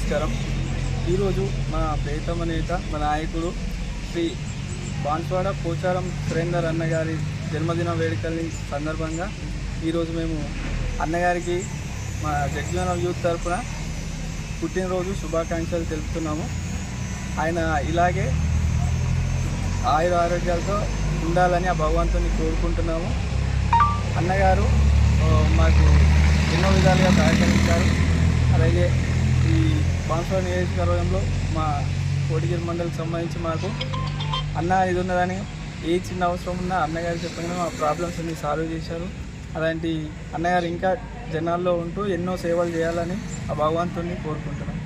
నమస్కారం. ఈరోజు మా ప్రియతమ నేత, మా నాయకుడు శ్రీ బాన్స్వాడ పోచారం సురేందర్ అన్నగారి జన్మదిన వేడుకల సందర్భంగా ఈరోజు మేము అన్నగారికి మా జగ్జీవన్ యూత్ తరఫున పుట్టినరోజు శుభాకాంక్షలు తెలుపుతున్నాము. ఆయన ఇలాగే ఆయుర ఆరోగ్యాలతో ఉండాలని ఆ భగవంతుని కోరుకుంటున్నాము. అన్నగారు మాకు ఎన్నో విధాలుగా సహకరించారు. అలాగే ఈ బాన్స్వాడ నియోజకవర్గంలో మా కోటిగిరి మండలికి సంబంధించి మాకు అన్న ఇది ఉన్నదని ఏ చిన్న అవసరం ఉన్నా అన్నగారు చెప్పగానే మా ప్రాబ్లమ్స్ అన్ని సాల్వ్ చేశారు. అలాంటి అన్నగారు ఇంకా జనాల్లో ఉంటూ ఎన్నో సేవలు చేయాలని ఆ భగవంతుని కోరుకుంటున్నాం.